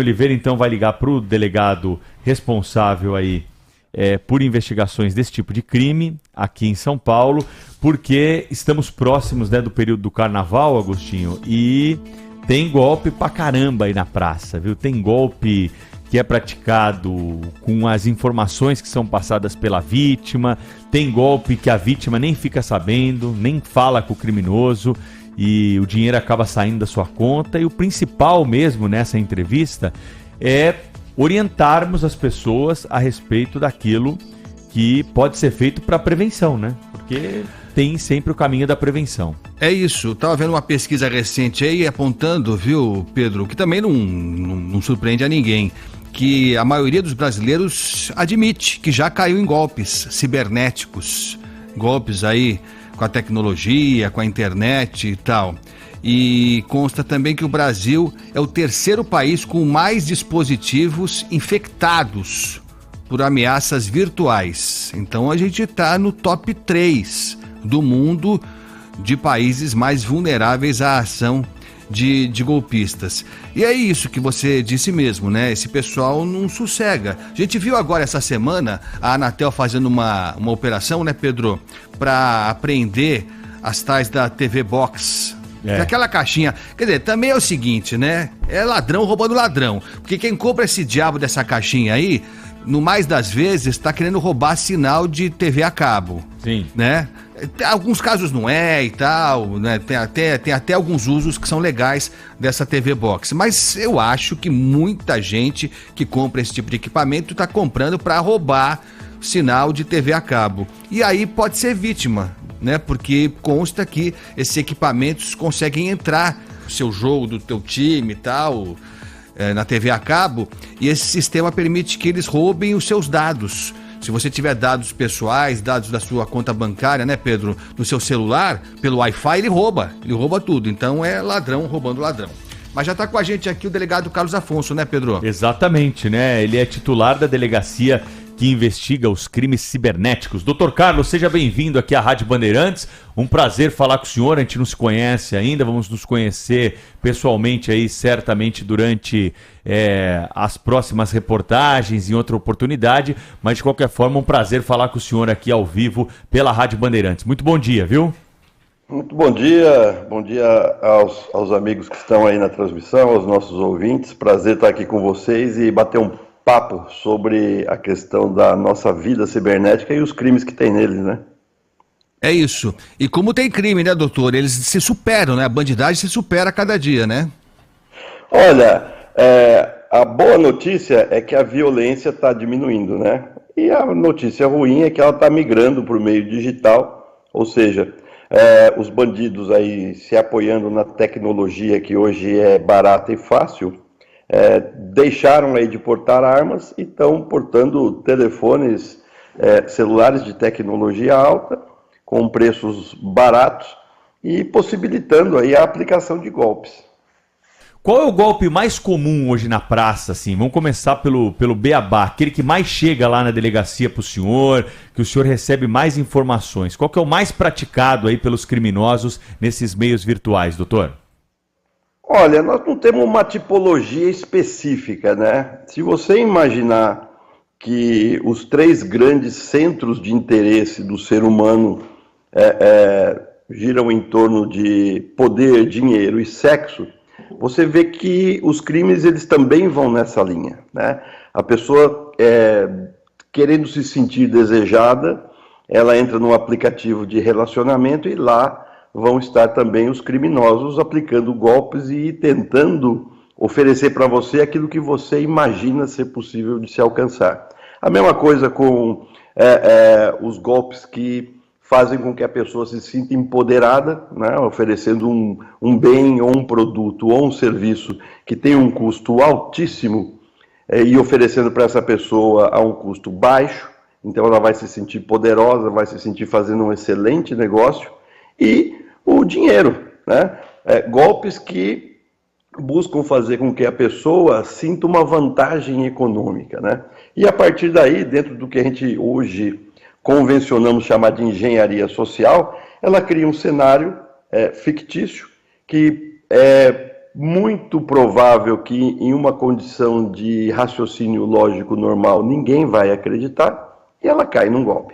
Oliveira então vai ligar para o delegado responsável aí por investigações desse tipo de crime aqui em São Paulo, porque estamos próximos, né, do período do carnaval, Agostinho, e tem golpe pra caramba aí na praça, viu? Tem golpe que é praticado com as informações que são passadas pela vítima, tem golpe que a vítima nem fica sabendo, nem fala com o criminoso e o dinheiro acaba saindo da sua conta. E o principal mesmo nessa entrevista é orientarmos as pessoas a respeito daquilo que pode ser feito para prevenção, né? Porque tem sempre o caminho da prevenção. É isso, estava vendo uma pesquisa recente aí apontando, viu, Pedro, que também não surpreende a ninguém, que a maioria dos brasileiros admite que já caiu em golpes cibernéticos, golpes aí com a tecnologia, com a internet e tal. E consta também que o Brasil é o terceiro país com mais dispositivos infectados por ameaças virtuais. Então a gente está no top 3 do mundo de países mais vulneráveis à ação de golpistas. E é isso que você disse mesmo, né? Esse pessoal não sossega. A gente viu agora essa semana a Anatel fazendo uma operação, né, Pedro? Para apreender as tais da TV Box. Aquela caixinha. Quer dizer, também é o seguinte, né? É ladrão roubando ladrão. Porque quem compra esse diabo dessa caixinha aí, no mais das vezes, está querendo roubar sinal de TV a cabo. Sim. Né? Alguns casos não é e tal, né? Tem até alguns usos que são legais dessa TV Box. Mas eu acho que muita gente que compra esse tipo de equipamento está comprando para roubar sinal de TV a cabo. E aí pode ser vítima, né? Porque consta que esses equipamentos conseguem entrar no seu jogo do teu time e tal, na TV a cabo, e esse sistema permite que eles roubem os seus dados. Se você tiver dados pessoais, dados da sua conta bancária, né, Pedro, no seu celular, pelo Wi-Fi, ele rouba tudo. Então é ladrão roubando ladrão. Mas já está com a gente aqui o delegado Carlos Afonso, né, Pedro? Exatamente, né? Ele é titular da delegacia que investiga os crimes cibernéticos. Doutor Carlos, seja bem-vindo aqui à Rádio Bandeirantes. Um prazer falar com o senhor. A gente não se conhece ainda, vamos nos conhecer pessoalmente aí, certamente, durante as próximas reportagens, em outra oportunidade. Mas, de qualquer forma, um prazer falar com o senhor aqui ao vivo pela Rádio Bandeirantes. Muito bom dia, viu? Muito bom dia aos amigos que estão aí na transmissão, aos nossos ouvintes. Prazer estar aqui com vocês e bater um papo sobre a questão da nossa vida cibernética e os crimes que tem neles, né? É isso. E como tem crime, né, doutor? Eles se superam, né? A bandidagem se supera a cada dia, né? Olha, a boa notícia é que a violência está diminuindo, né? E a notícia ruim é que ela está migrando para o meio digital, ou seja, os bandidos aí se apoiando na tecnologia que hoje é barata e fácil, deixaram aí de portar armas e estão portando telefones, celulares de tecnologia alta, com preços baratos e possibilitando aí a aplicação de golpes. Qual é o golpe mais comum hoje na praça, assim? Vamos começar pelo beabá, aquele que mais chega lá na delegacia para o senhor, que o senhor recebe mais informações. Qual que é o mais praticado aí pelos criminosos nesses meios virtuais, doutor? Olha, nós não temos uma tipologia específica, né? Se você imaginar que os 3 grandes centros de interesse do ser humano giram em torno de poder, dinheiro e sexo, você vê que os crimes eles também vão nessa linha, né? A pessoa, querendo se sentir desejada, ela entra num aplicativo de relacionamento e lá vão estar também os criminosos aplicando golpes e tentando oferecer para você aquilo que você imagina ser possível de se alcançar. A mesma coisa com os golpes que fazem com que a pessoa se sinta empoderada, né, oferecendo um bem ou um produto ou um serviço que tem um custo altíssimo e oferecendo para essa pessoa a um custo baixo, então ela vai se sentir poderosa, vai se sentir fazendo um excelente negócio. E o dinheiro, né? Golpes que buscam fazer com que a pessoa sinta uma vantagem econômica, né? E a partir daí, dentro do que a gente hoje convencionamos chamar de engenharia social, ela cria um cenário fictício que muito provável que em uma condição de raciocínio lógico normal ninguém vai acreditar e ela cai num golpe.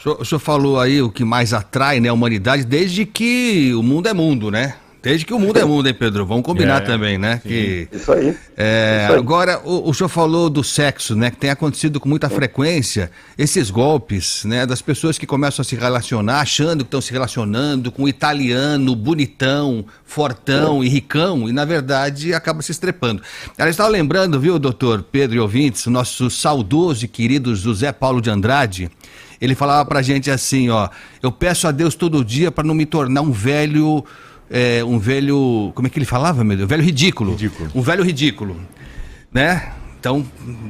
O senhor falou aí o que mais atrai, né, a humanidade desde que o mundo é mundo, né? Desde que o mundo é mundo, hein, Pedro? Vamos combinar também, né? Que, isso aí. Isso aí. Agora, o senhor falou do sexo, né? Que tem acontecido com muita frequência, esses golpes, né? Das pessoas que começam a se relacionar, achando que estão se relacionando com o italiano, bonitão, fortão e ricão, e na verdade acaba se estrepando. Ela estava lembrando, viu, doutor Pedro e ouvintes, o nosso saudoso e querido José Paulo de Andrade. Ele falava pra gente assim, ó: eu peço a Deus todo dia para não me tornar um velho, como é que ele falava, meu Deus? Velho ridículo. Um velho ridículo, né? Então,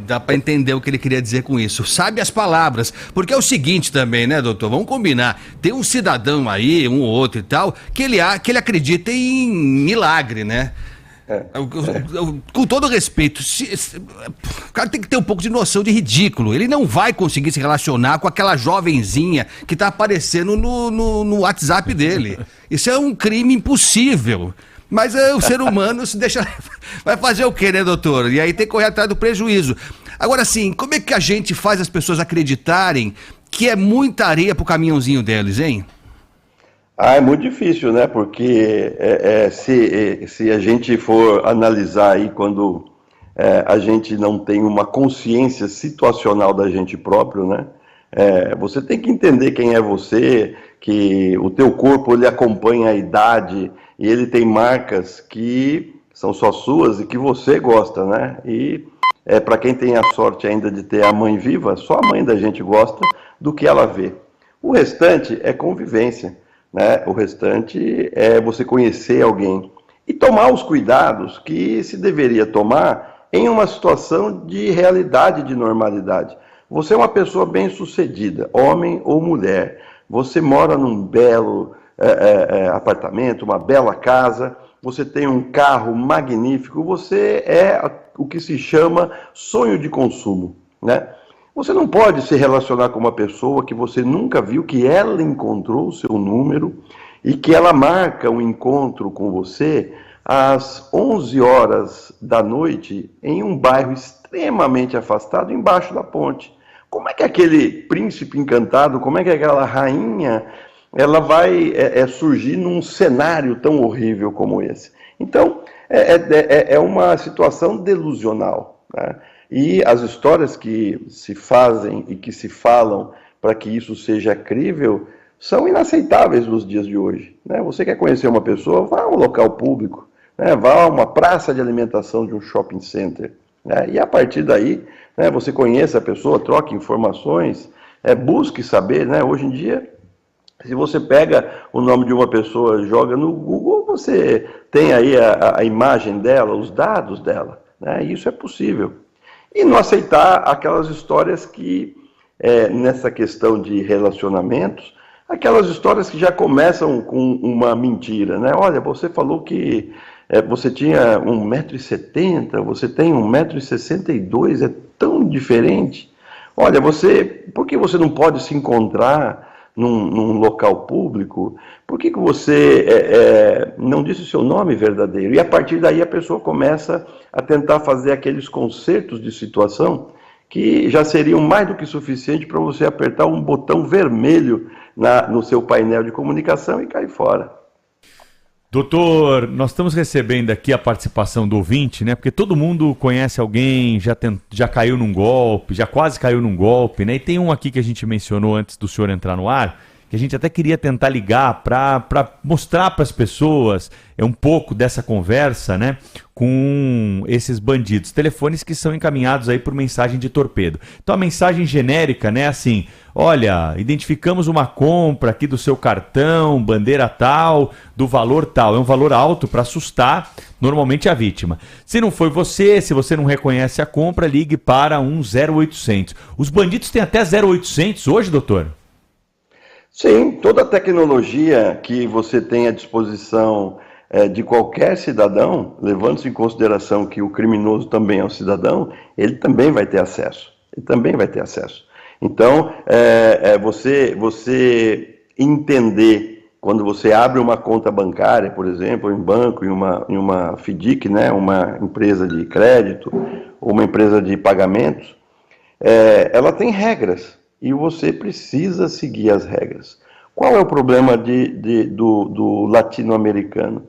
dá para entender o que ele queria dizer com isso. Sabe as palavras, porque é o seguinte também, né, doutor? Vamos combinar. Tem um cidadão aí, um ou outro e tal, que ele acredita em milagre, né? Com todo respeito, o cara tem que ter um pouco de noção de ridículo. Ele não vai conseguir se relacionar com aquela jovenzinha que tá aparecendo no WhatsApp dele. Isso é um crime impossível. Mas o ser humano se deixa... Vai fazer o quê, né, doutor? E aí tem que correr atrás do prejuízo. Agora, assim, como é que a gente faz as pessoas acreditarem que é muita areia pro caminhãozinho deles, hein? É muito difícil, né? Porque se a gente for analisar aí quando a gente não tem uma consciência situacional da gente próprio, né? Você tem que entender quem é você, que o teu corpo ele acompanha a idade e ele tem marcas que são só suas e que você gosta, né? E para quem tem a sorte ainda de ter a mãe viva, só a mãe da gente gosta do que ela vê. O restante é convivência. Né? O restante é você conhecer alguém e tomar os cuidados que se deveria tomar em uma situação de realidade, de normalidade. Você é uma pessoa bem-sucedida, homem ou mulher. Você mora num belo apartamento, uma bela casa, você tem um carro magnífico, você é o que se chama sonho de consumo, né? Você não pode se relacionar com uma pessoa que você nunca viu, que ela encontrou o seu número e que ela marca um encontro com você às 11 horas da noite em um bairro extremamente afastado, embaixo da ponte. Como é que aquele príncipe encantado, como é que aquela rainha, ela vai surgir num cenário tão horrível como esse? Então, é uma situação delusional, né? E as histórias que se fazem e que se falam para que isso seja crível são inaceitáveis nos dias de hoje, né? Você quer conhecer uma pessoa, vá a um local público, né? Vá a uma praça de alimentação de um shopping center, né? E a partir daí, né, você conheça a pessoa, troque informações, busque saber, né? Hoje em dia, se você pega o nome de uma pessoa, joga no Google, você tem aí a imagem dela, os dados dela, né? E isso é possível. E não aceitar aquelas histórias que, nessa questão de relacionamentos, aquelas histórias que já começam com uma mentira, né? Olha, você falou que você tinha 1,70 m, você tem 1,62 m, é tão diferente. Olha, por que você não pode se encontrar num local público? Por que você não disse o seu nome verdadeiro? E a partir daí a pessoa começa a tentar fazer aqueles concertos de situação que já seriam mais do que suficiente para você apertar um botão vermelho no seu painel de comunicação e cair fora. Doutor, nós estamos recebendo aqui a participação do ouvinte, né? Porque todo mundo conhece alguém, já caiu num golpe, já quase caiu num golpe, né? E tem um aqui que a gente mencionou antes do senhor entrar no ar, que a gente até queria tentar ligar para mostrar para as pessoas um pouco dessa conversa, né, com esses bandidos. Telefones que são encaminhados aí por mensagem de torpedo. Então a mensagem genérica, né, assim: olha, identificamos uma compra aqui do seu cartão, bandeira tal, do valor tal. É um valor alto para assustar normalmente a vítima. Se não foi você, se você não reconhece a compra, ligue para 0800. Os bandidos têm até 0800 hoje, doutor? Sim, toda a tecnologia que você tem à disposição de qualquer cidadão, levando-se em consideração que o criminoso também é um cidadão, ele também vai ter acesso. Ele também vai ter acesso. Então, você entender quando você abre uma conta bancária, por exemplo, em banco, em uma FDIC, né, uma empresa de crédito, ou uma empresa de pagamentos, ela tem regras e você precisa seguir as regras. Qual é o problema do latino-americano?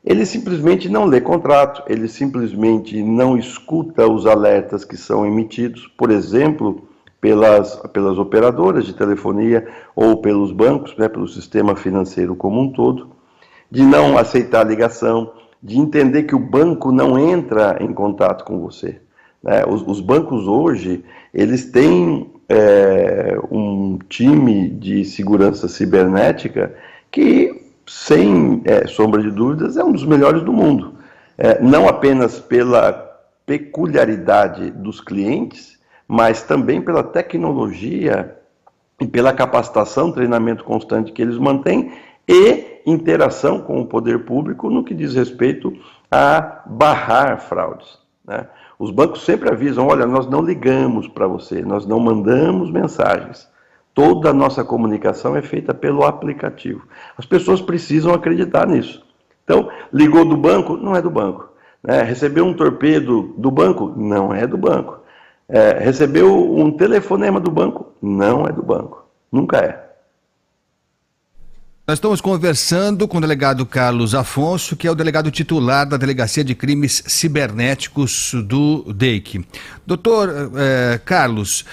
Ele simplesmente não lê contrato, ele simplesmente não escuta os alertas que são emitidos, por exemplo, pelas operadoras de telefonia ou pelos bancos, né, pelo sistema financeiro como um todo, de não aceitar a ligação, de entender que o banco não entra em contato com você. Né? Os bancos hoje, eles têm um time de segurança cibernética que, sem sombra de dúvidas, é um dos melhores do mundo. Não apenas pela peculiaridade dos clientes, mas também pela tecnologia e pela capacitação, treinamento constante que eles mantêm e interação com o poder público no que diz respeito a barrar fraudes. Né? Os bancos sempre avisam, olha, nós não ligamos para você, nós não mandamos mensagens. Toda a nossa comunicação é feita pelo aplicativo. As pessoas precisam acreditar nisso. Então, ligou do banco? Não é do banco. Né? Recebeu um torpedo do banco? Não é do banco. Recebeu um telefonema do banco? Não é do banco. Nunca é. Nós estamos conversando com o delegado Carlos Afonso, que é o delegado titular da Delegacia de Crimes Cibernéticos do DEIC. Doutor Carlos,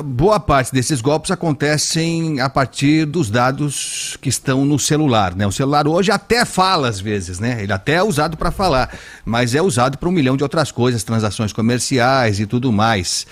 boa parte desses golpes acontecem a partir dos dados que estão no celular, né? O celular hoje até fala às vezes, né? Ele até é usado para falar, mas é usado para 1 milhão de outras coisas, transações comerciais e tudo mais.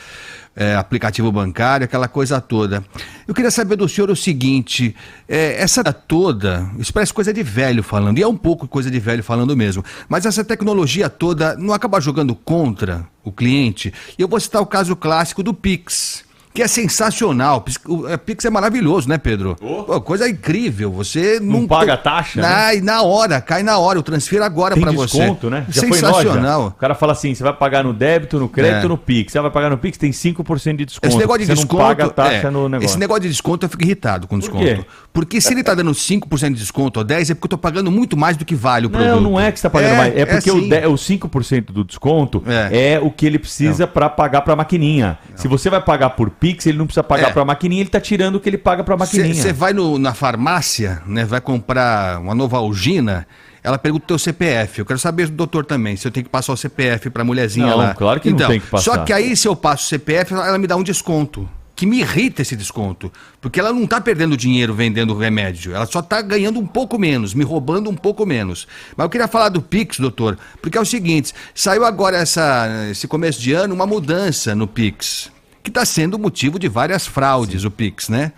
Aplicativo bancário, aquela coisa toda. Eu queria saber do senhor o seguinte, essa toda, isso parece coisa de velho falando, e é um pouco coisa de velho falando mesmo, mas essa tecnologia toda não acaba jogando contra o cliente? E eu vou citar o caso clássico do Pix, que é sensacional. O Pix é maravilhoso, né, Pedro? Pô, coisa incrível. Você não paga taxa, né? Na hora, cai na hora. Eu transfiro agora para você. Tem desconto, né? Já sensacional. Foi em loja. O cara fala assim, você vai pagar no débito, no crédito, no Pix. Você vai pagar no Pix, tem 5% de desconto. Esse negócio de desconto, não paga taxa no negócio. Esse negócio de desconto eu fico irritado com desconto. Por quê? Porque se ele tá dando 5% de desconto ou 10%, é porque eu tô pagando muito mais do que vale o produto. Não é que você tá pagando mais. É porque sim. o 5% do desconto é o que ele precisa para pagar para a maquininha. Não. Se você vai pagar por Pix, ele não precisa pagar para a maquininha, ele tá tirando o que ele paga para a maquininha. Você vai na farmácia, né, vai comprar uma Novalgina, ela pergunta o teu CPF. Eu quero saber do doutor também, se eu tenho que passar o CPF para a mulherzinha lá. Não, claro que não tem que passar. Só que aí, se eu passo o CPF, ela me dá um desconto. Que me irrita esse desconto, porque ela não está perdendo dinheiro vendendo remédio, ela só está ganhando um pouco menos, me roubando um pouco menos. Mas eu queria falar do Pix, doutor, porque é o seguinte, saiu agora esse começo de ano uma mudança no Pix, que está sendo motivo de várias fraudes, o Pix, né?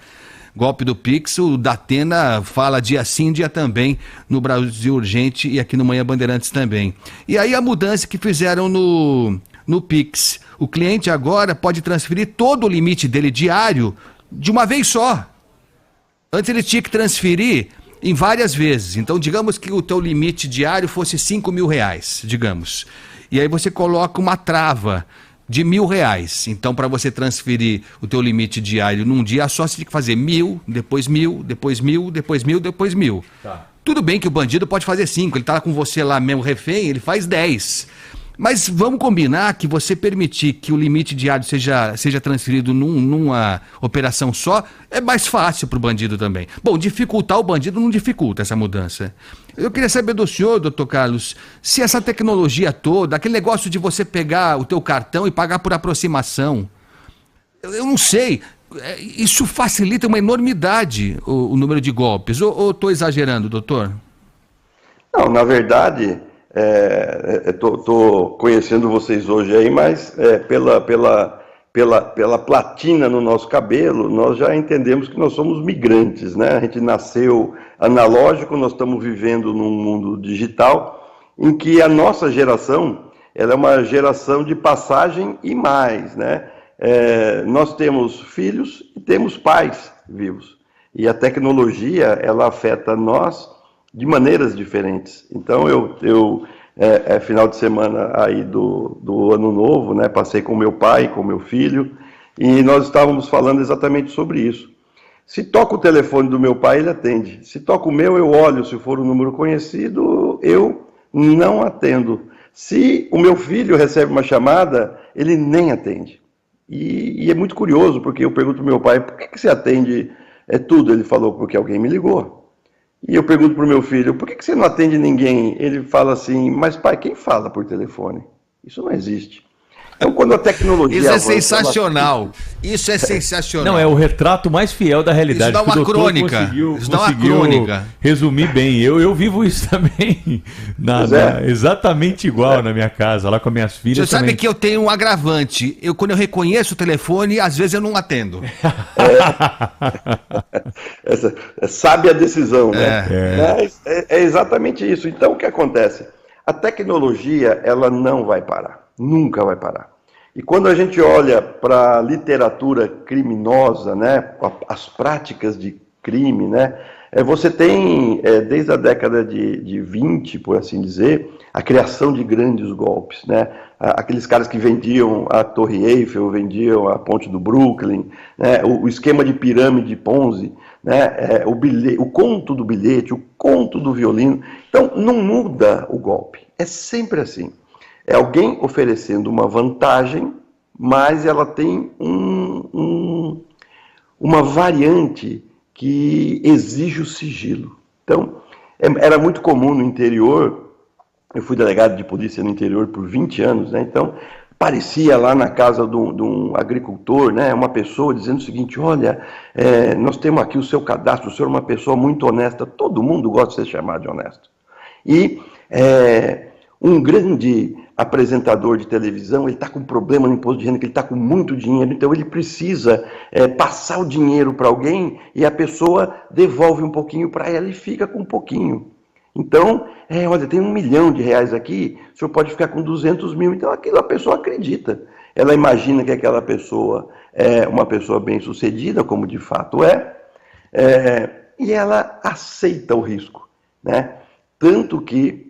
Golpe do Pix, o Datena fala dia sim, dia também, no Brasil Urgente e aqui no Manhã Bandeirantes também. E aí a mudança que fizeram no Pix, o cliente agora pode transferir todo o limite dele diário de uma vez só. Antes ele tinha que transferir em várias vezes. Então, digamos que o teu limite diário fosse R$5.000, digamos. E aí você coloca uma trava de R$1.000. Então, para você transferir o teu limite diário num dia só, você tem que fazer 1.000, depois 1.000, depois 1.000, depois 1.000, depois 1.000. Tá. Tudo bem que o bandido pode fazer 5, ele tá com você lá mesmo refém, ele faz 10. Mas vamos combinar que você permitir que o limite diário seja transferido numa operação só, é mais fácil para o bandido também. Bom, dificultar o bandido não dificulta essa mudança. Eu queria saber do senhor, doutor Carlos, se essa tecnologia toda, aquele negócio de você pegar o teu cartão e pagar por aproximação, eu não sei, isso facilita uma enormidade o número de golpes. Ou estou exagerando, doutor? Não, na verdade... Estou conhecendo vocês hoje aí, mas pela platina no nosso cabelo, nós já entendemos que nós somos migrantes, né? A gente nasceu analógico, nós estamos vivendo num mundo digital, em que a nossa geração, ela é uma geração de passagem e mais, né? Nós temos filhos e temos pais vivos, e a tecnologia, ela afeta nós de maneiras diferentes. Então, final de semana aí do Ano Novo, né, passei com meu pai, com meu filho, e nós estávamos falando exatamente sobre isso. Se toca o telefone do meu pai, ele atende. Se toca o meu, eu olho. Se for um número conhecido, eu não atendo. Se o meu filho recebe uma chamada, ele nem atende. E é muito curioso, porque eu pergunto ao meu pai, por que você atende tudo? Ele falou, porque alguém me ligou. E eu pergunto para o meu filho, por que você não atende ninguém? Ele fala assim, mas pai, quem fala por telefone? Isso não existe. Então, quando a tecnologia... Isso é sensacional. Isso é sensacional. Não, é o retrato mais fiel da realidade. Isso dá uma crônica. Isso dá uma crônica. Resumir bem. Eu vivo isso também. Exatamente igual na minha casa, lá com as minhas filhas. Você sabe que eu tenho um agravante. Quando eu reconheço o telefone, às vezes eu não atendo. Sabe a decisão, né? É exatamente isso. Então, o que acontece? A tecnologia, ela não vai parar. Nunca vai parar. E quando a gente olha para a literatura criminosa, né, as práticas de crime, né, você tem, desde a década de 20, por assim dizer, a criação de grandes golpes, né, aqueles caras que vendiam a Torre Eiffel, vendiam a Ponte do Brooklyn, né, o esquema de pirâmide Ponzi, né, o conto do bilhete, o conto do violino. Então, não muda o golpe, é sempre assim. É alguém oferecendo uma vantagem, mas ela tem uma variante que exige o sigilo. Então, era muito comum no interior, eu fui delegado de polícia no interior por 20 anos, né? Então, aparecia lá na casa de um agricultor, né, uma pessoa dizendo o seguinte, olha, nós temos aqui o seu cadastro, o senhor é uma pessoa muito honesta, todo mundo gosta de ser chamado de honesto. E um grande apresentador de televisão, ele está com problema no imposto de renda, que ele está com muito dinheiro, então ele precisa passar o dinheiro para alguém e a pessoa devolve um pouquinho para ela e fica com um pouquinho. Então, olha, tem R$1 milhão aqui, o senhor pode ficar com 200 mil, então aquilo a pessoa acredita. Ela imagina que aquela pessoa é uma pessoa bem-sucedida, como de fato e ela aceita o risco, né? Tanto que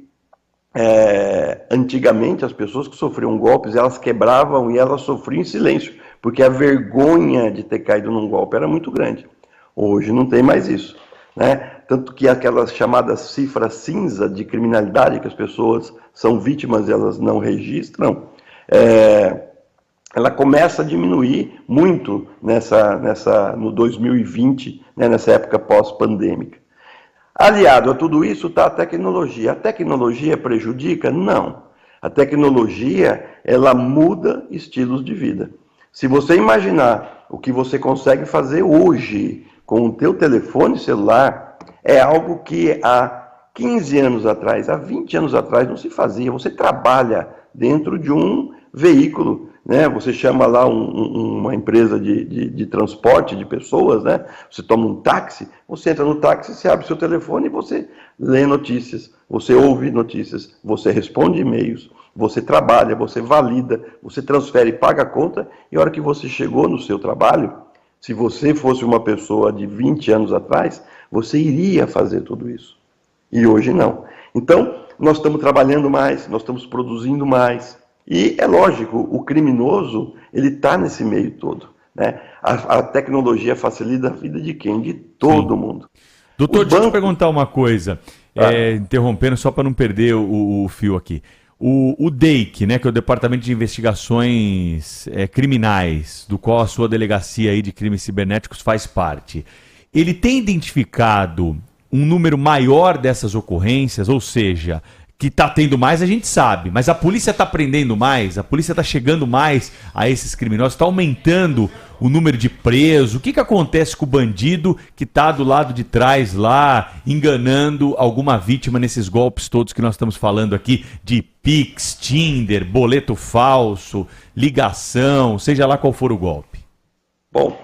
antigamente as pessoas que sofriam golpes, elas quebravam e elas sofriam em silêncio, porque a vergonha de ter caído num golpe era muito grande. Hoje não tem mais isso, né? Tanto que aquelas chamadas cifras cinza de criminalidade, que as pessoas são vítimas e elas não registram, ela começa a diminuir muito no 2020, né, nessa época pós-pandêmica. Aliado a tudo isso está a tecnologia. A tecnologia prejudica? Não. A tecnologia, ela muda estilos de vida. Se você imaginar o que você consegue fazer hoje com o teu telefone celular, é algo que há 15 anos atrás, há 20 anos atrás não se fazia. Você trabalha dentro de um veículo, né? Você chama lá uma empresa de transporte de pessoas, né? Você toma um táxi, você entra no táxi, você abre seu telefone e você lê notícias, você ouve notícias, você responde e-mails, você trabalha, você valida, você transfere, paga a conta, e a hora que você chegou no seu trabalho, se você fosse uma pessoa de 20 anos atrás, você iria fazer tudo isso. E hoje não. Então, nós estamos trabalhando mais, nós estamos produzindo mais. E é lógico, o criminoso, ele está nesse meio todo, né? A tecnologia facilita a vida de quem? De todo mundo. Doutor, deixa eu te perguntar uma coisa, interrompendo só para não perder o fio aqui. O DEIC, né, que é o Departamento de Investigações Criminais, do qual a sua delegacia aí de crimes cibernéticos faz parte, ele tem identificado um número maior dessas ocorrências, ou seja, que está tendo mais, a gente sabe, mas a polícia está prendendo mais, a polícia está chegando mais a esses criminosos, está aumentando o número de presos. O que acontece com o bandido que está do lado de trás lá, enganando alguma vítima nesses golpes todos que nós estamos falando aqui, de Pix, Tinder, boleto falso, ligação, seja lá qual for o golpe? Bom,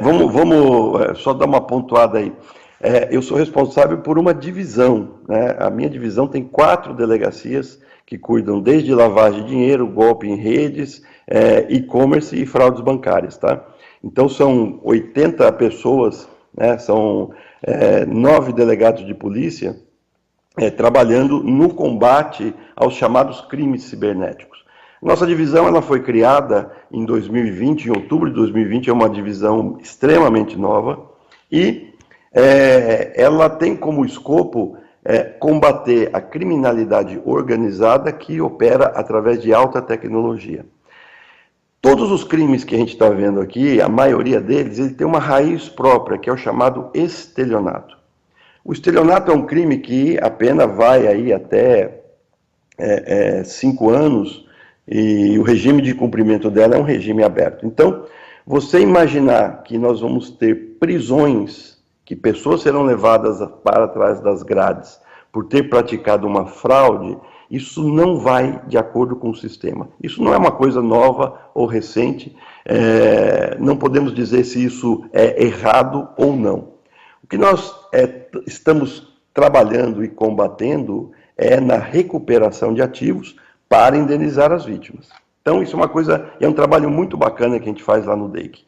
vamos só dar uma pontuada aí. Eu sou responsável por uma divisão, né? A minha divisão tem 4 delegacias que cuidam desde lavagem de dinheiro, golpe em redes, e-commerce e fraudes bancárias, tá? Então são 80 pessoas, né? São 9 delegados de polícia trabalhando no combate aos chamados crimes cibernéticos. Nossa divisão ela foi criada em 2020, em outubro de 2020, é uma divisão extremamente nova. E ela tem como escopo combater a criminalidade organizada que opera através de alta tecnologia. Todos os crimes que a gente está vendo aqui, a maioria deles, ele tem uma raiz própria, que é o chamado estelionato. O estelionato é um crime que a pena vai aí até 5 anos e o regime de cumprimento dela é um regime aberto. Então, você imaginar que nós vamos ter prisões, que pessoas serão levadas para trás das grades por ter praticado uma fraude, isso não vai de acordo com o sistema. Isso não é uma coisa nova ou recente, não podemos dizer se isso é errado ou não. O que nós estamos trabalhando e combatendo é na recuperação de ativos para indenizar as vítimas. Então isso é uma coisa, é um trabalho muito bacana que a gente faz lá no DEIC.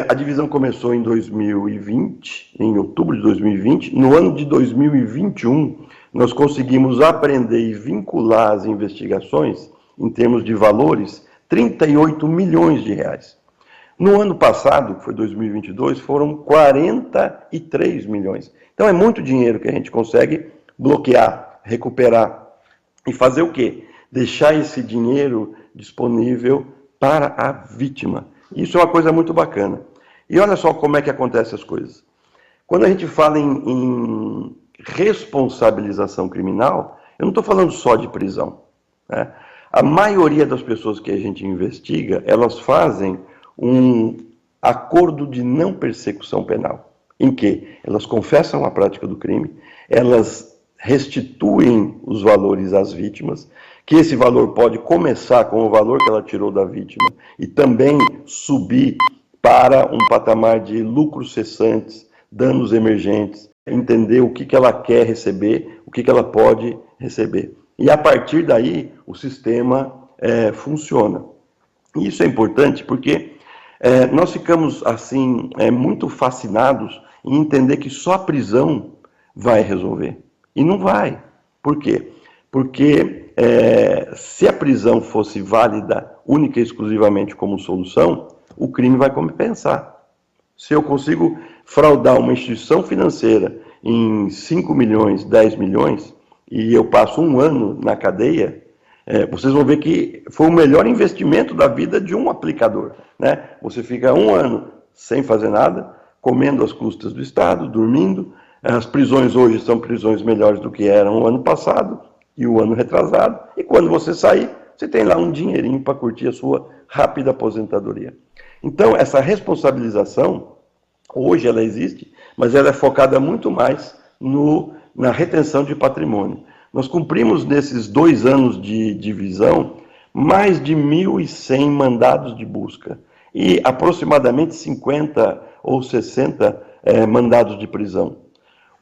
A divisão começou em 2020, em outubro de 2020. No ano de 2021, nós conseguimos aprender e vincular as investigações, em termos de valores, 38 milhões de reais. No ano passado, que foi 2022, foram 43 milhões. Então é muito dinheiro que a gente consegue bloquear, recuperar e fazer o quê? Deixar esse dinheiro disponível para a vítima. Isso é uma coisa muito bacana. E olha só como é que acontecem as coisas. Quando a gente fala em responsabilização criminal, eu não estou falando só de prisão, né? A maioria das pessoas que a gente investiga, elas fazem um acordo de não persecução penal, em que elas confessam a prática do crime, elas restituem os valores às vítimas, que esse valor pode começar com o valor que ela tirou da vítima e também subir para um patamar de lucros cessantes, danos emergentes, entender o que ela quer receber, o que ela pode receber. E a partir daí o sistema funciona. E isso é importante porque nós ficamos assim muito fascinados em entender que só a prisão vai resolver. E não vai. Por quê? Porque se a prisão fosse válida única e exclusivamente como solução, o crime vai compensar. Se eu consigo fraudar uma instituição financeira em 5 milhões, 10 milhões, e eu passo 1 ano na cadeia, vocês vão ver que foi o melhor investimento da vida de um aplicador, né? Você fica 1 ano sem fazer nada, comendo as custas do Estado, dormindo. As prisões hoje são prisões melhores do que eram o ano passado e o ano retrasado. E quando você sair, você tem lá um dinheirinho para curtir a sua rápida aposentadoria. Então, essa responsabilização, hoje ela existe, mas ela é focada muito mais na retenção de patrimônio. Nós cumprimos nesses 2 anos de divisão mais de 1.100 mandados de busca e aproximadamente 50 ou 60 mandados de prisão.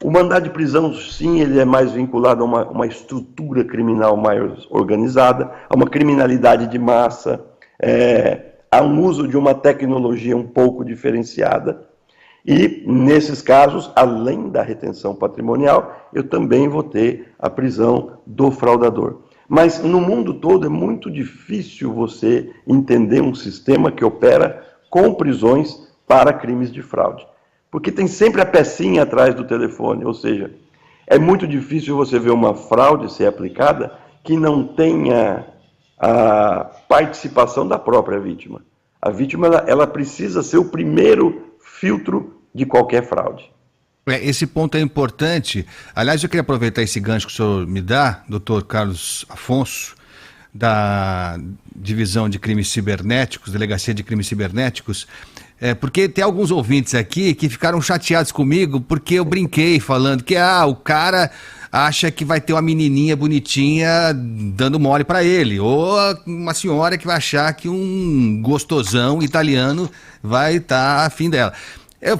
O mandado de prisão, sim, ele é mais vinculado a uma estrutura criminal mais organizada, a uma criminalidade de massa, a um uso de uma tecnologia um pouco diferenciada. E, nesses casos, além da retenção patrimonial, eu também vou ter a prisão do fraudador. Mas, no mundo todo, é muito difícil você entender um sistema que opera com prisões para crimes de fraude. Porque tem sempre a pecinha atrás do telefone, ou seja, é muito difícil você ver uma fraude ser aplicada que não tenha a participação da própria vítima. A vítima ela precisa ser o primeiro filtro de qualquer fraude. Esse ponto é importante. Aliás, eu queria aproveitar esse gancho que o senhor me dá, doutor Carlos Afonso, da Divisão de Crimes Cibernéticos, Delegacia de Crimes Cibernéticos, porque tem alguns ouvintes aqui que ficaram chateados comigo porque eu brinquei falando que o cara acha que vai ter uma menininha bonitinha dando mole para ele, ou uma senhora que vai achar que um gostosão italiano vai estar afim dela.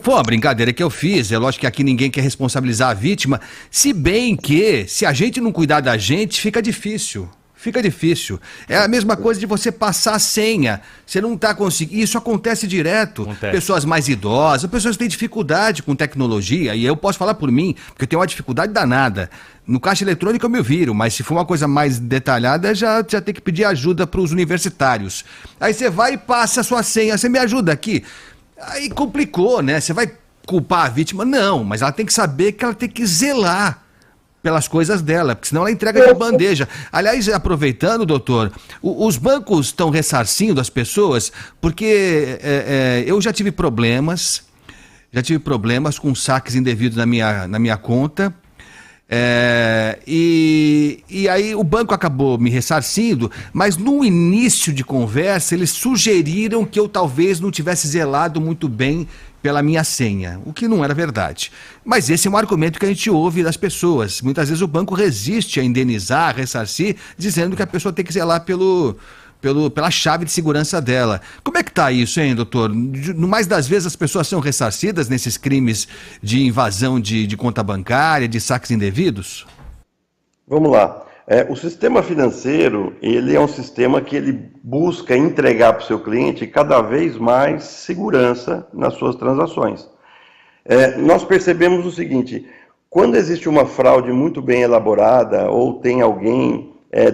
Foi uma brincadeira que eu fiz, é lógico que aqui ninguém quer responsabilizar a vítima, se bem que, se a gente não cuidar da gente, fica difícil. Fica difícil. É a mesma coisa de você passar a senha. Você não está conseguindo. Isso acontece direto. Pessoas mais idosas, pessoas que têm dificuldade com tecnologia, e eu posso falar por mim, porque eu tenho uma dificuldade danada. No caixa eletrônico eu me viro, mas se for uma coisa mais detalhada, já tem que pedir ajuda para os universitários. Aí você vai e passa a sua senha. Você me ajuda aqui? Aí complicou, né? Você vai culpar a vítima, não, mas ela tem que saber que ela tem que zelar pelas coisas dela, porque senão ela entrega de bandeja. Aliás, aproveitando, doutor, os bancos estão ressarcindo as pessoas, porque eu já tive problemas com saques indevidos na minha conta, e aí o banco acabou me ressarcindo, mas no início de conversa eles sugeriram que eu talvez não tivesse zelado muito bem pela minha senha, o que não era verdade. Mas esse é um argumento que a gente ouve das pessoas. Muitas vezes o banco resiste a indenizar, a ressarcir, dizendo que a pessoa tem que zelar pela chave de segurança dela. Como é que está isso, hein, doutor? No mais das vezes as pessoas são ressarcidas nesses crimes de invasão de conta bancária, de saques indevidos? Vamos lá. O sistema financeiro, ele é um sistema que ele busca entregar para o seu cliente cada vez mais segurança nas suas transações. Nós percebemos o seguinte, quando existe uma fraude muito bem elaborada ou tem alguém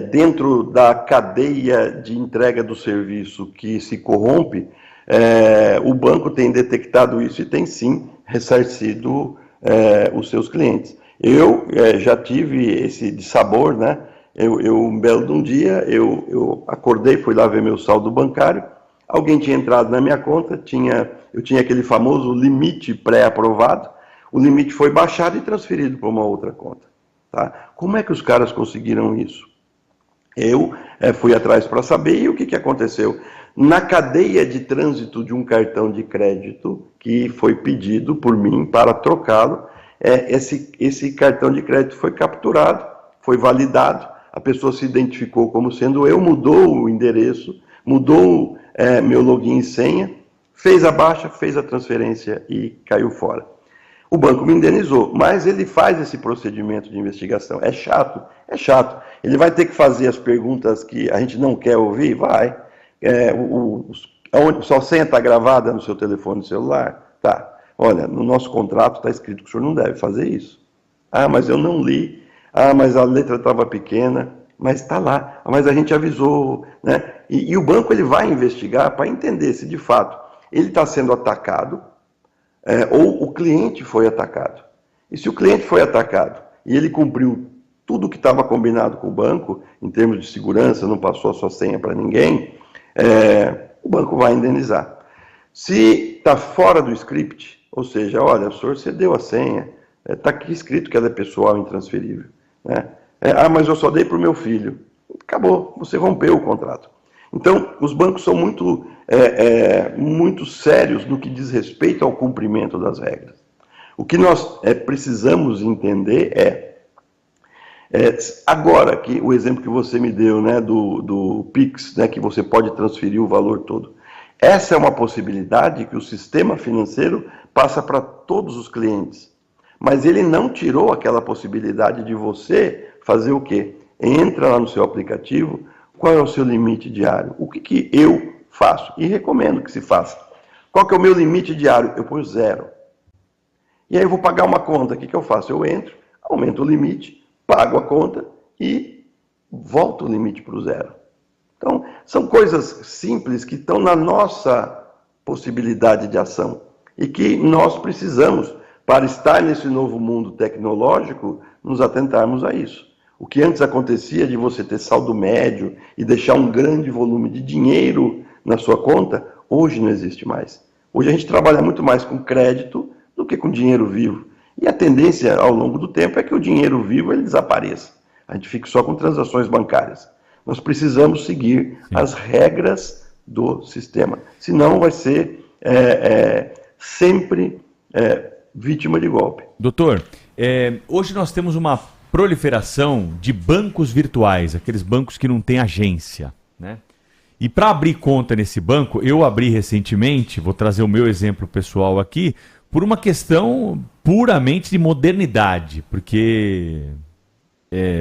dentro da cadeia de entrega do serviço que se corrompe, o banco tem detectado isso e tem sim ressarcido os seus clientes. Eu já tive esse dissabor, né? Um belo de um dia, eu acordei, fui lá ver meu saldo bancário, alguém tinha entrado na minha conta, eu tinha aquele famoso limite pré-aprovado, o limite foi baixado e transferido para uma outra conta. Tá? Como é que os caras conseguiram isso? Eu fui atrás para saber e o que aconteceu? Na cadeia de trânsito de um cartão de crédito que foi pedido por mim para trocá-lo, esse cartão de crédito foi capturado, foi validado, a pessoa se identificou como sendo eu, mudou o endereço, mudou meu login e senha, fez a baixa, fez a transferência e caiu fora. O banco me indenizou, mas ele faz esse procedimento de investigação. É chato, é chato. Ele vai ter que fazer as perguntas que a gente não quer ouvir? Vai. Sua senha está gravada no seu telefone celular? Tá. Olha, no nosso contrato está escrito que o senhor não deve fazer isso. Ah, mas eu não li. Ah, mas a letra estava pequena. Mas está lá. Mas a gente avisou. Né? E o banco ele vai investigar para entender se de fato ele está sendo atacado ou o cliente foi atacado. E se o cliente foi atacado e ele cumpriu tudo que estava combinado com o banco, em termos de segurança, não passou a sua senha para ninguém, o banco vai indenizar. Se está fora do script, ou seja, olha, o senhor cedeu a senha, está aqui escrito que ela é pessoal e intransferível. Né? Mas eu só dei para o meu filho. Acabou, você rompeu o contrato. Então, os bancos são muito sérios no que diz respeito ao cumprimento das regras. O que nós precisamos entender agora, que o exemplo que você me deu, né, do Pix, né, que você pode transferir o valor todo, essa é uma possibilidade que o sistema financeiro passa para todos os clientes. Mas ele não tirou aquela possibilidade de você fazer o quê? Entra lá no seu aplicativo, qual é o seu limite diário? O que eu faço? E recomendo que se faça. Qual que é o meu limite diário? Eu ponho 0. E aí eu vou pagar uma conta. O que eu faço? Eu entro, aumento o limite, pago a conta e volto o limite para o 0. Então, são coisas simples que estão na nossa possibilidade de ação e que nós precisamos, para estar nesse novo mundo tecnológico, nos atentarmos a isso. O que antes acontecia de você ter saldo médio e deixar um grande volume de dinheiro na sua conta, hoje não existe mais. Hoje a gente trabalha muito mais com crédito do que com dinheiro vivo. E a tendência ao longo do tempo é que o dinheiro vivo ele desapareça. A gente fica só com transações bancárias. Nós precisamos seguir as regras do sistema. Senão vai ser sempre vítima de golpe. Doutor, hoje nós temos uma proliferação de bancos virtuais, aqueles bancos que não têm agência, né? E para abrir conta nesse banco, eu abri recentemente, vou trazer o meu exemplo pessoal aqui, por uma questão puramente de modernidade, porque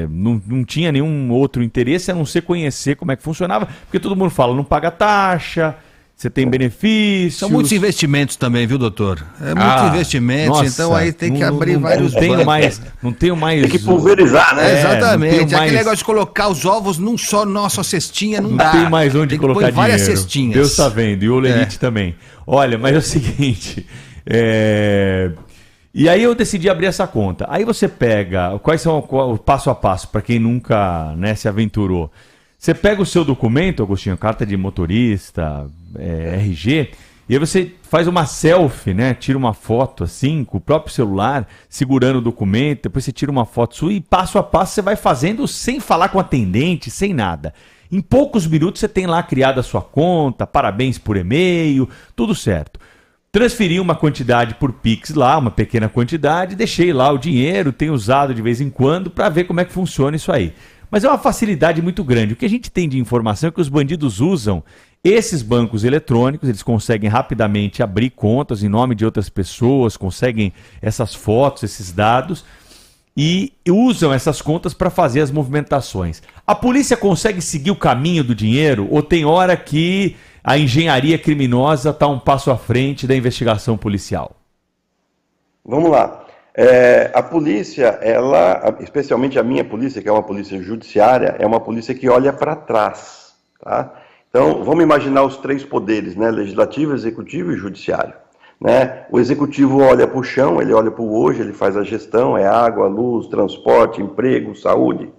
não tinha nenhum outro interesse a não ser conhecer como é que funcionava, porque todo mundo fala, não paga taxa, você tem benefícios. São muitos investimentos também, viu, doutor? Muitos investimentos, nossa, então aí tem que abrir vários bancos. Não tenho mais. Tem que pulverizar, né? Exatamente. Aquele negócio de colocar os ovos num só, nossa cestinha, não dá. Não tem mais onde colocar dinheiro. Várias cestinhas. Deus está vendo, e o Lenite também. Olha, mas é o seguinte, E aí eu decidi abrir essa conta. Aí você pega, quais são o passo a passo, para quem nunca, né, se aventurou. Você pega o seu documento, Agostinho, carta de motorista, RG, e aí você faz uma selfie, né? Tira uma foto assim, com o próprio celular, segurando o documento, depois você tira uma foto sua e passo a passo você vai fazendo sem falar com o atendente, sem nada. Em poucos minutos você tem lá criada a sua conta, parabéns por e-mail, tudo certo. Transferi uma quantidade por Pix lá, uma pequena quantidade, deixei lá o dinheiro, tenho usado de vez em quando para ver como é que funciona isso aí. Mas é uma facilidade muito grande. O que a gente tem de informação é que os bandidos usam esses bancos eletrônicos, eles conseguem rapidamente abrir contas em nome de outras pessoas, conseguem essas fotos, esses dados e usam essas contas para fazer as movimentações. A polícia consegue seguir o caminho do dinheiro ou tem hora que a engenharia criminosa está um passo à frente da investigação policial? Vamos lá. A polícia, especialmente a minha polícia, que é uma polícia judiciária, é uma polícia que olha para trás, tá? Então, vamos imaginar os três poderes, né? Legislativo, executivo e judiciário. Né? O executivo olha para o chão, ele olha para o hoje, ele faz a gestão, é água, luz, transporte, emprego, saúde.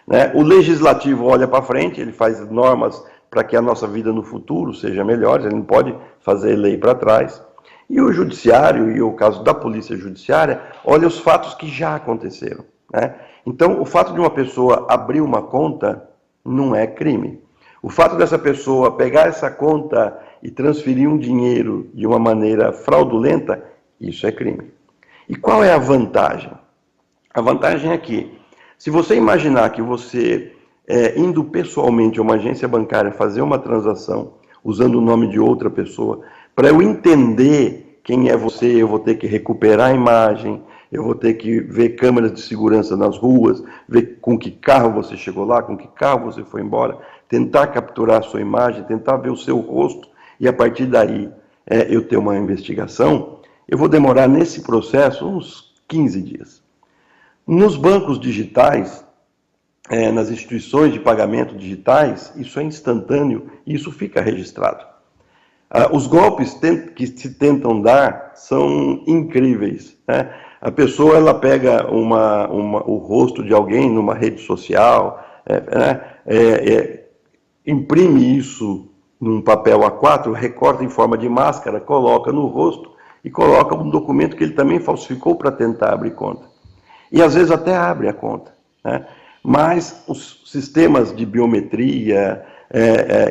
Né? O legislativo olha para frente, ele faz normas para que a nossa vida no futuro seja melhor, ele não pode fazer lei para trás. E o judiciário, e o caso da polícia judiciária, olha os fatos que já aconteceram. Né? Então, o fato de uma pessoa abrir uma conta não é crime. O fato dessa pessoa pegar essa conta e transferir um dinheiro de uma maneira fraudulenta, isso é crime. E qual é a vantagem? A vantagem é que, se você imaginar que você, indo pessoalmente a uma agência bancária fazer uma transação, usando o nome de outra pessoa, para eu entender quem é você, eu vou ter que recuperar a imagem, eu vou ter que ver câmeras de segurança nas ruas, ver com que carro você chegou lá, com que carro você foi embora, tentar capturar a sua imagem, tentar ver o seu rosto, e a partir daí eu ter uma investigação, eu vou demorar nesse processo uns 15 dias. Nos bancos digitais, nas instituições de pagamento digitais, isso é instantâneo e isso fica registrado. Os golpes que se tentam dar são incríveis. Né? A pessoa ela pega o rosto de alguém numa rede social, imprime isso num papel A4, recorta em forma de máscara, coloca no rosto e coloca um documento que ele também falsificou para tentar abrir conta. E às vezes até abre a conta. Né? Mas os sistemas de biometria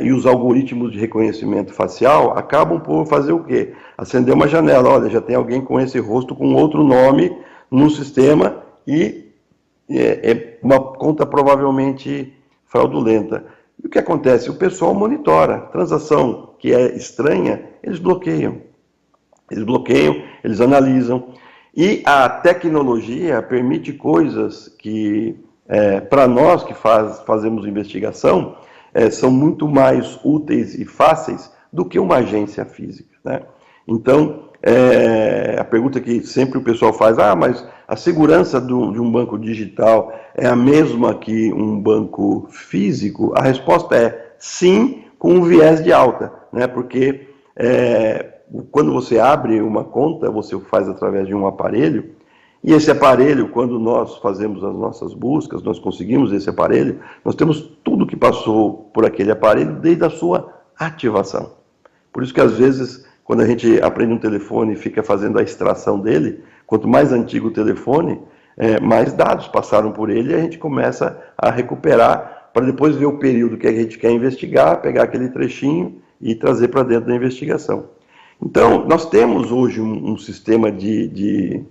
e os algoritmos de reconhecimento facial acabam por fazer o quê? Acender uma janela, olha, já tem alguém com esse rosto com outro nome no sistema e é uma conta provavelmente fraudulenta. E o que acontece? O pessoal monitora. Transação que é estranha, eles bloqueiam. Eles analisam. E a tecnologia permite coisas que, para nós que fazemos investigação, são muito mais úteis e fáceis do que uma agência física. Né? Então, a pergunta que sempre o pessoal faz, mas a segurança de um banco digital é a mesma que um banco físico? A resposta é sim, com um viés de alta, né? Porque quando você abre uma conta, você faz através de um aparelho, e esse aparelho, quando nós fazemos as nossas buscas, nós conseguimos esse aparelho, nós temos tudo que passou por aquele aparelho desde a sua ativação. Por isso que às vezes, quando a gente aprende um telefone e fica fazendo a extração dele, quanto mais antigo o telefone, mais dados passaram por ele e a gente começa a recuperar para depois ver o período que a gente quer investigar, pegar aquele trechinho e trazer para dentro da investigação. Então, nós temos hoje um sistema de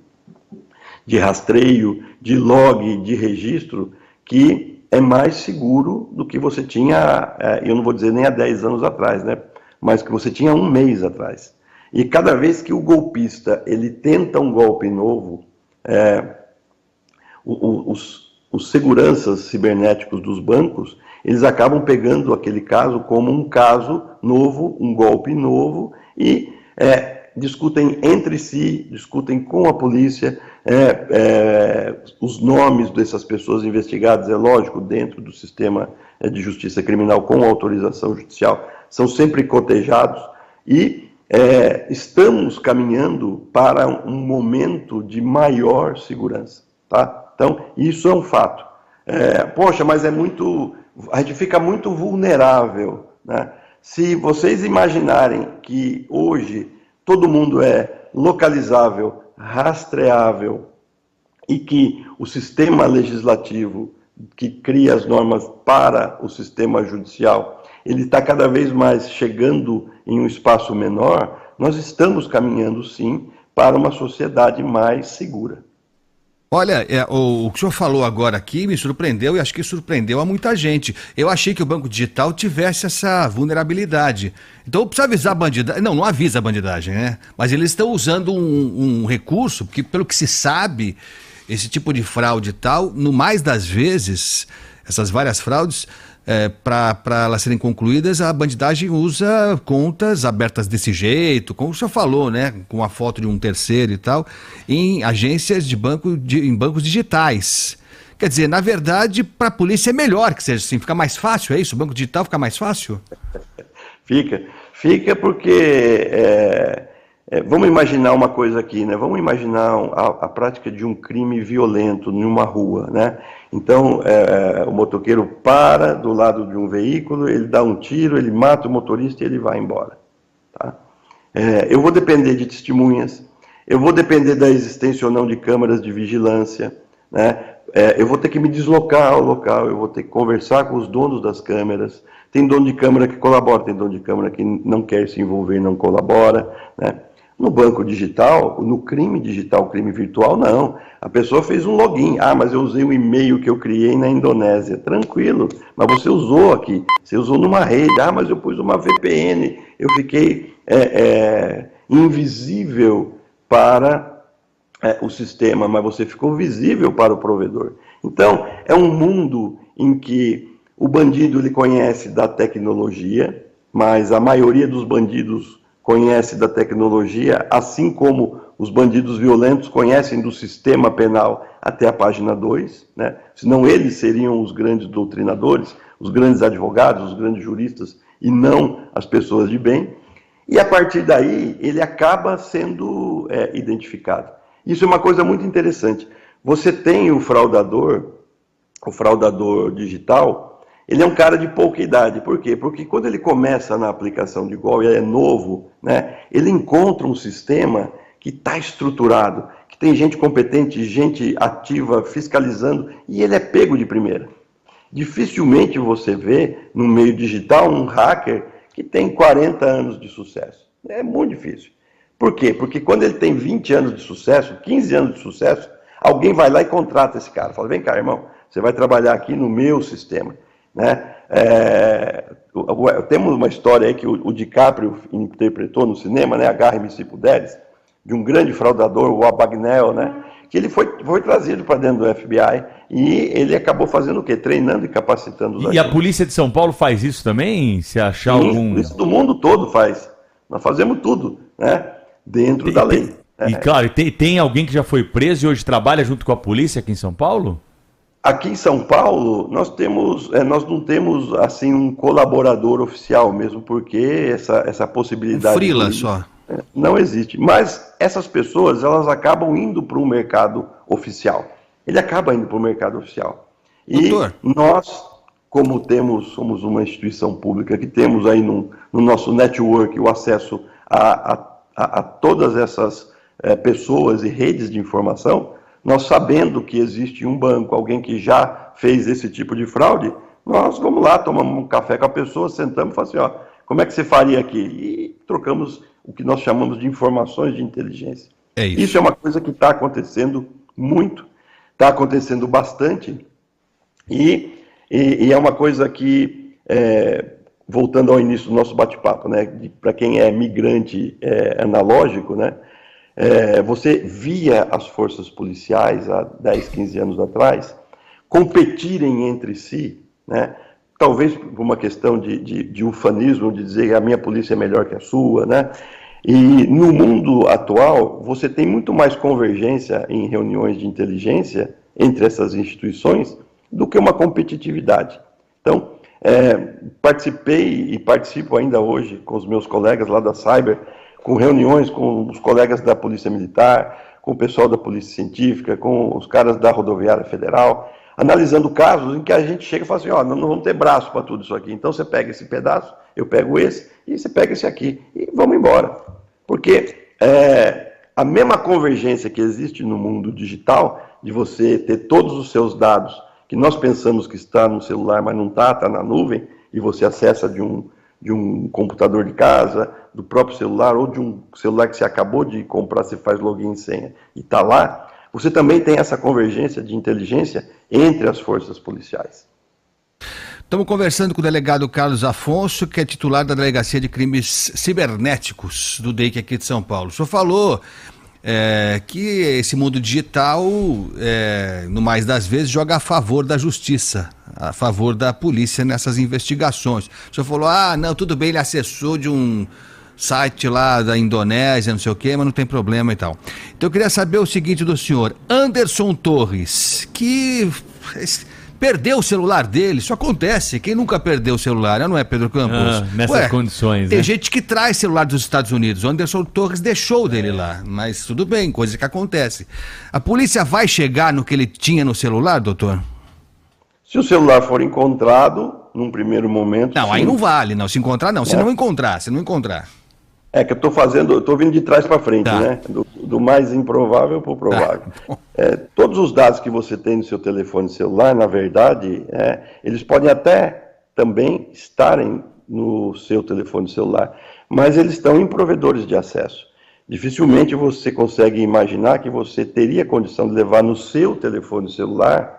rastreio, de log, de registro, que é mais seguro do que você tinha, eu não vou dizer nem há 10 anos atrás, né? Mas que você tinha um mês atrás. E cada vez que o golpista ele tenta um golpe novo, os seguranças cibernéticos dos bancos, eles acabam pegando aquele caso como um caso novo, um golpe novo, e discutem entre si, discutem com a polícia, os nomes dessas pessoas investigadas, é lógico, dentro do sistema de justiça criminal com autorização judicial, são sempre cotejados e estamos caminhando para um momento de maior segurança, tá? Então, isso é um fato. Poxa, mas a gente fica muito vulnerável, né? Se vocês imaginarem que hoje todo mundo é localizável, rastreável e que o sistema legislativo que cria as normas para o sistema judicial, ele está cada vez mais chegando em um espaço menor, nós estamos caminhando sim para uma sociedade mais segura. Olha, o que o senhor falou agora aqui me surpreendeu e acho que surpreendeu a muita gente. Eu achei que o Banco Digital tivesse essa vulnerabilidade. Então precisa avisar a bandidagem. Não avisa a bandidagem, né? Mas eles estão usando um recurso, porque pelo que se sabe, esse tipo de fraude e tal, no mais das vezes, essas várias fraudes, para elas serem concluídas, a bandidagem usa contas abertas desse jeito, como o senhor falou, né, com a foto de um terceiro e tal, em agências de em bancos digitais. Quer dizer, na verdade, para a polícia é melhor que seja assim, fica mais fácil, é isso? O banco digital fica mais fácil? Fica porque, vamos imaginar uma coisa aqui, né? Vamos imaginar a prática de um crime violento numa rua, né? Então, o motoqueiro para do lado de um veículo, ele dá um tiro, ele mata o motorista e ele vai embora, tá? Eu vou depender de testemunhas, eu vou depender da existência ou não de câmeras de vigilância, né? Eu vou ter que me deslocar ao local, eu vou ter que conversar com os donos das câmeras. Tem dono de câmera que colabora, tem dono de câmera que não quer se envolver, não colabora, né? No banco digital, no crime digital, crime virtual, não. A pessoa fez um login. Mas eu usei o e-mail que eu criei na Indonésia. Tranquilo, mas você usou aqui. Você usou numa rede. Mas eu pus uma VPN. Eu fiquei invisível para o sistema, mas você ficou visível para o provedor. Então, é um mundo em que o bandido ele conhece da tecnologia, mas a maioria dos bandidos conhece da tecnologia, assim como os bandidos violentos conhecem do sistema penal até a página 2, né? Senão eles seriam os grandes doutrinadores, os grandes advogados, os grandes juristas, e não as pessoas de bem. E a partir daí, ele acaba sendo identificado. Isso é uma coisa muito interessante. Você tem o fraudador digital, ele é um cara de pouca idade. Por quê? Porque quando ele começa na aplicação de golpe, é novo, né? Ele encontra um sistema que está estruturado, que tem gente competente, gente ativa, fiscalizando, e ele é pego de primeira. Dificilmente você vê no meio digital um hacker que tem 40 anos de sucesso. É muito difícil. Por quê? Porque quando ele tem 20 anos de sucesso, 15 anos de sucesso, alguém vai lá e contrata esse cara. Fala, vem cá, irmão, você vai trabalhar aqui no meu sistema. Né? Temos uma história aí que o DiCaprio interpretou no cinema, né? Agarre-me se puderes, de um grande fraudador, o Abagnale, né? Que ele foi trazido para dentro do FBI e ele acabou fazendo o quê? Treinando e capacitando os agentes. A Polícia de São Paulo faz isso também? Se achar algum... Isso do mundo todo faz. Nós fazemos tudo, né? Dentro da lei. E claro, tem alguém que já foi preso e hoje trabalha junto com a polícia aqui em São Paulo? Aqui em São Paulo, nós não temos assim um colaborador oficial mesmo, porque essa possibilidade... Freela só. Não existe. Mas essas pessoas, elas acabam indo para o mercado oficial. Ele acaba indo para o mercado oficial. E Doutor, nós, como somos uma instituição pública que temos aí no nosso network o acesso a todas essas pessoas e redes de informação, nós sabendo que existe um banco, alguém que já fez esse tipo de fraude, nós vamos lá, tomamos um café com a pessoa, sentamos e falamos assim, como é que você faria aqui? E trocamos o que nós chamamos de informações de inteligência. É isso. Isso é uma coisa que está acontecendo muito, está acontecendo bastante, e é uma coisa que, voltando ao início do nosso bate-papo, né, para quem é migrante analógico, né, você via as forças policiais há 10, 15 anos atrás competirem entre si, né? Talvez por uma questão de ufanismo, de dizer que a minha polícia é melhor que a sua, né? E no mundo atual, você tem muito mais convergência em reuniões de inteligência entre essas instituições do que uma competitividade. Então, participei e participo ainda hoje com os meus colegas lá da Cyber, com reuniões com os colegas da Polícia Militar, com o pessoal da Polícia Científica, com os caras da Rodoviária Federal, analisando casos em que a gente chega e fala assim, ó, não vamos ter braço para tudo isso aqui, então você pega esse pedaço, eu pego esse, e você pega esse aqui, e vamos embora. Porque a mesma convergência que existe no mundo digital, de você ter todos os seus dados, que nós pensamos que está no celular, mas não está na nuvem, e você acessa de um computador de casa, do próprio celular, ou de um celular que você acabou de comprar, você faz login e senha, e está lá, você também tem essa convergência de inteligência entre as forças policiais. Estamos conversando com o delegado Carlos Afonso, que é titular da Delegacia de Crimes Cibernéticos do DEIC aqui de São Paulo. O senhor falou que esse mundo digital, no mais das vezes, joga a favor da justiça, a favor da polícia nessas investigações. O senhor falou, não, tudo bem, ele acessou de um site lá da Indonésia, não sei o quê, mas não tem problema e tal. Então eu queria saber o seguinte do senhor, Anderson Torres, que perdeu o celular dele, isso acontece, quem nunca perdeu o celular, não é, Pedro Campos? Nessas condições, tem né? gente que traz celular dos Estados Unidos, o Anderson Torres deixou dele lá, mas tudo bem, coisa que acontece. A polícia vai chegar no que ele tinha no celular, doutor? Se o celular for encontrado, num primeiro momento... Não, sim. Aí não vale, não, se encontrar não, se não encontrar. É que eu estou vindo de trás para frente, tá, né? Do mais improvável para o provável. Todos os dados que você tem no seu telefone celular, na verdade, eles podem até também estarem no seu telefone celular, mas eles estão em provedores de acesso. Dificilmente você consegue imaginar que você teria condição de levar no seu telefone celular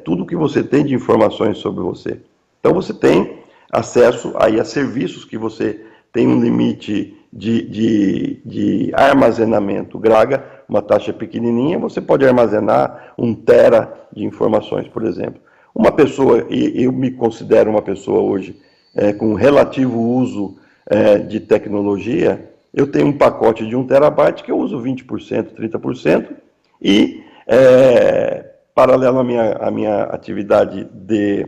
tudo que você tem de informações sobre você. Então você tem acesso aí a serviços que você tem um limite de armazenamento. Graga, uma taxa pequenininha, você pode armazenar 1 tera de informações, por exemplo. Uma pessoa, e eu me considero uma pessoa hoje com relativo uso de tecnologia, eu tenho um pacote de 1 terabyte que eu uso 20%, 30%, e paralelo à minha atividade de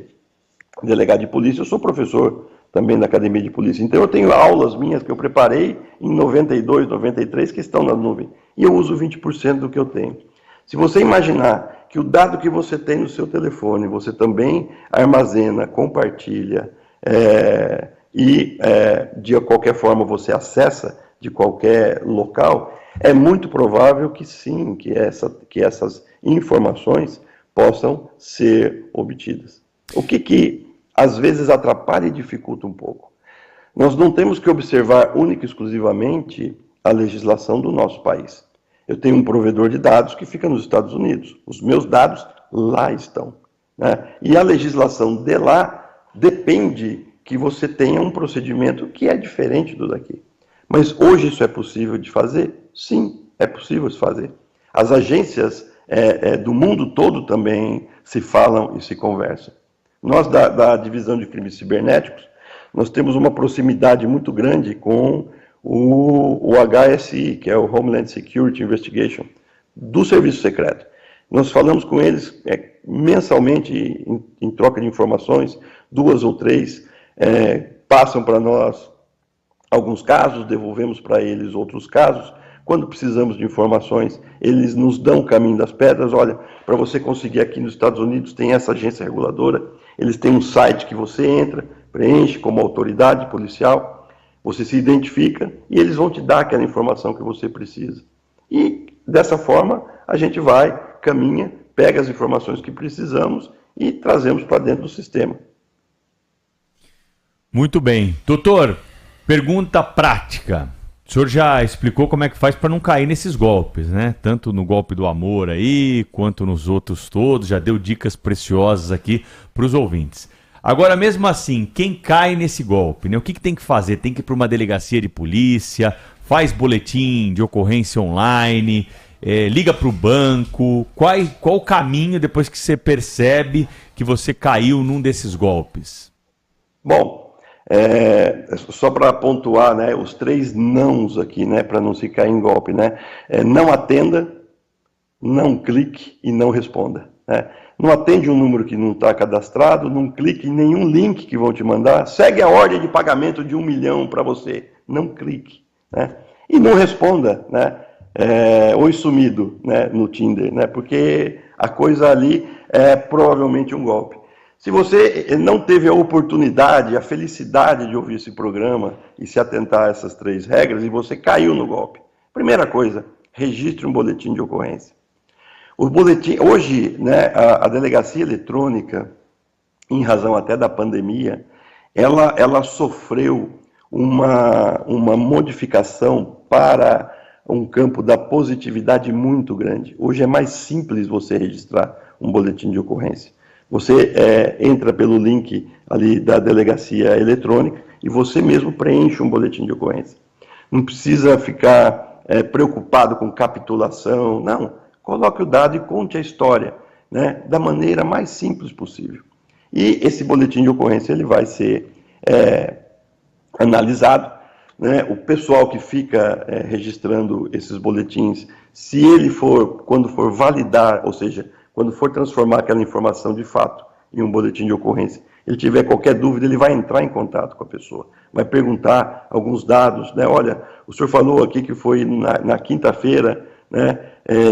delegado de polícia, eu sou professor também da Academia de Polícia. Então eu tenho aulas minhas que eu preparei em 92, 93 que estão na nuvem. E eu uso 20% do que eu tenho. Se você imaginar que o dado que você tem no seu telefone, você também armazena, compartilha e de qualquer forma você acessa de qualquer local, é muito provável que sim, que essas informações possam ser obtidas. O que às vezes atrapalha e dificulta um pouco. Nós não temos que observar única e exclusivamente a legislação do nosso país. Eu tenho um provedor de dados que fica nos Estados Unidos. Os meus dados lá estão, né? E a legislação de lá depende que você tenha um procedimento que é diferente do daqui. Mas hoje isso é possível de fazer? Sim, é possível de fazer. As agências do mundo todo também se falam e se conversam. Nós, da Divisão de Crimes Cibernéticos, nós temos uma proximidade muito grande com o HSI, que é o Homeland Security Investigation, do Serviço Secreto. Nós falamos com eles mensalmente em troca de informações, 2 ou 3, passam para nós alguns casos, devolvemos para eles outros casos. Quando precisamos de informações, eles nos dão o caminho das pedras. Olha, para você conseguir aqui nos Estados Unidos, tem essa agência reguladora, eles têm um site que você entra, preenche como autoridade policial, você se identifica e eles vão te dar aquela informação que você precisa. E dessa forma, a gente vai, caminha, pega as informações que precisamos e trazemos para dentro do sistema. Muito bem. Doutor, pergunta prática. O senhor já explicou como é que faz para não cair nesses golpes, né? Tanto no golpe do amor aí, quanto nos outros todos. Já deu dicas preciosas aqui para os ouvintes. Agora, mesmo assim, quem cai nesse golpe, né? O que tem que fazer? Tem que ir para uma delegacia de polícia, faz boletim de ocorrência online, liga para o banco. Qual o caminho depois que você percebe que você caiu num desses golpes? Bom, só para pontuar, né, os 3 nãos aqui, né, para não se cair em golpe, né, não atenda, não clique e não responda, né? Não atende um número que não está cadastrado, não clique em nenhum link que vão te mandar, segue a ordem de pagamento de 1 milhão para você, não clique, né? E não responda, né? Oi sumido, né, no Tinder, né? Porque a coisa ali é provavelmente um golpe. Se você não teve a oportunidade, a felicidade de ouvir esse programa e se atentar a essas 3 regras e você caiu no golpe, primeira coisa, registre um boletim de ocorrência. O boletim, hoje, né, a delegacia eletrônica, em razão até da pandemia, ela sofreu uma modificação para um campo da positividade muito grande. Hoje é mais simples você registrar um boletim de ocorrência. Você entra pelo link ali da delegacia eletrônica e você mesmo preenche um boletim de ocorrência. Não precisa ficar preocupado com capitulação, não. Coloque o dado e conte a história, né, da maneira mais simples possível. E esse boletim de ocorrência ele vai ser analisado, né? O pessoal que fica registrando esses boletins, se ele for, quando for validar, ou seja, quando for transformar aquela informação de fato em um boletim de ocorrência, ele tiver qualquer dúvida, ele vai entrar em contato com a pessoa, vai perguntar alguns dados, né? Olha, o senhor falou aqui que foi na quinta-feira, né,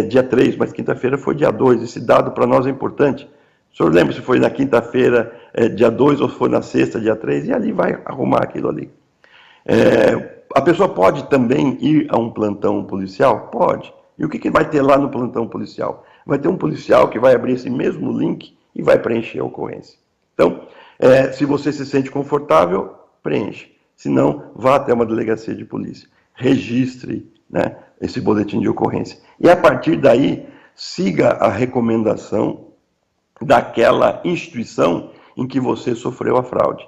dia 3, mas quinta-feira foi dia 2, esse dado para nós é importante. O senhor lembra se foi na quinta-feira, dia 2, ou foi na sexta, dia 3, e ali vai arrumar aquilo ali. A pessoa pode também ir a um plantão policial? Pode. E o que vai ter lá no plantão policial? Vai ter um policial que vai abrir esse mesmo link e vai preencher a ocorrência. Então, se você se sente confortável, preenche. Se não, vá até uma delegacia de polícia. Registre, né, esse boletim de ocorrência. E a partir daí, siga a recomendação daquela instituição em que você sofreu a fraude.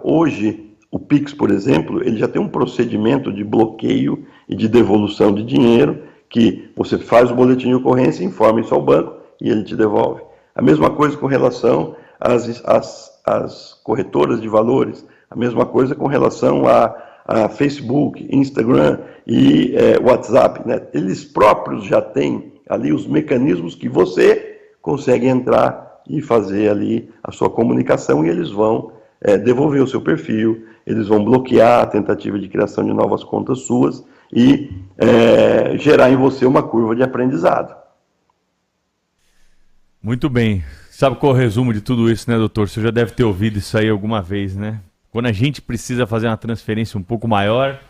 Hoje, o Pix, por exemplo, ele já tem um procedimento de bloqueio e de devolução de dinheiro, que você faz o boletim de ocorrência, informa isso ao banco e ele te devolve. A mesma coisa com relação às corretoras de valores, a mesma coisa com relação a Facebook, Instagram e WhatsApp, né? Eles próprios já têm ali os mecanismos que você consegue entrar e fazer ali a sua comunicação e eles vão devolver o seu perfil, eles vão bloquear a tentativa de criação de novas contas suas e gerar em você uma curva de aprendizado. Muito bem. Sabe qual é o resumo de tudo isso, né, doutor? Você já deve ter ouvido isso aí alguma vez, né? Quando a gente precisa fazer uma transferência um pouco maior,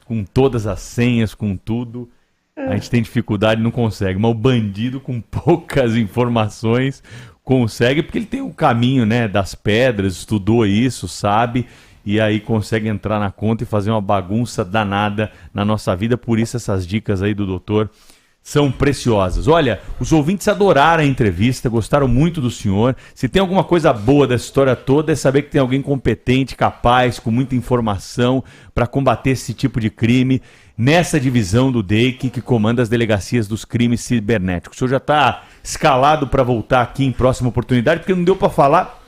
com todas as senhas, com tudo, a gente tem dificuldade e não consegue. Mas o bandido com poucas informações consegue, porque ele tem o caminho, né, das pedras, estudou isso, sabe, e aí consegue entrar na conta e fazer uma bagunça danada na nossa vida. Por isso essas dicas aí do doutor são preciosas. Olha, os ouvintes adoraram a entrevista, gostaram muito do senhor. Se tem alguma coisa boa dessa história toda, é saber que tem alguém competente, capaz, com muita informação para combater esse tipo de crime nessa divisão do DEIC que comanda as delegacias dos crimes cibernéticos. O senhor já está escalado para voltar aqui em próxima oportunidade, porque não deu para falar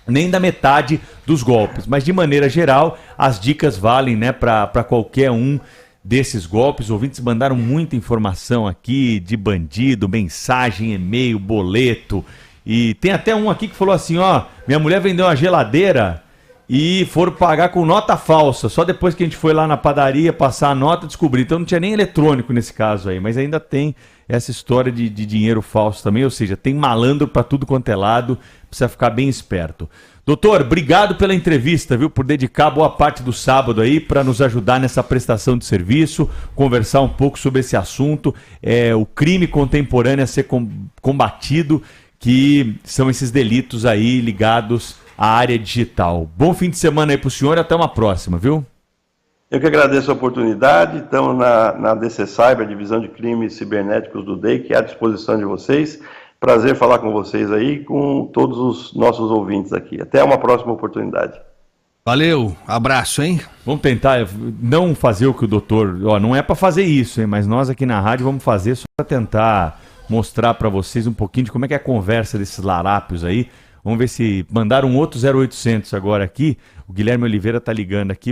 nem da metade dos golpes. Mas, de maneira geral, as dicas valem, né, para qualquer um desses golpes. Os ouvintes mandaram muita informação aqui de bandido, mensagem, e-mail, boleto. E tem até um aqui que falou assim, ó, minha mulher vendeu uma geladeira e foram pagar com nota falsa. Só depois que a gente foi lá na padaria passar a nota, descobri. Então não tinha nem eletrônico nesse caso aí, mas ainda tem essa história de dinheiro falso também, ou seja, tem malandro para tudo quanto é lado, precisa ficar bem esperto. Doutor, obrigado pela entrevista, viu, por dedicar boa parte do sábado aí para nos ajudar nessa prestação de serviço, conversar um pouco sobre esse assunto, o crime contemporâneo a ser combatido, que são esses delitos aí ligados à área digital. Bom fim de semana aí pro senhor e até uma próxima, viu? Eu que agradeço a oportunidade, estamos na DC Cyber, Divisão de Crimes Cibernéticos do DEIC, à disposição de vocês. Prazer falar com vocês aí, com todos os nossos ouvintes aqui. Até uma próxima oportunidade. Valeu, abraço, hein? Vamos tentar não fazer o que o doutor... não é para fazer isso, hein? Mas nós aqui na rádio vamos fazer só para tentar mostrar para vocês um pouquinho de como é que é a conversa desses larápios aí. Vamos ver se mandaram um outro 0800 agora aqui. O Guilherme Oliveira tá ligando aqui.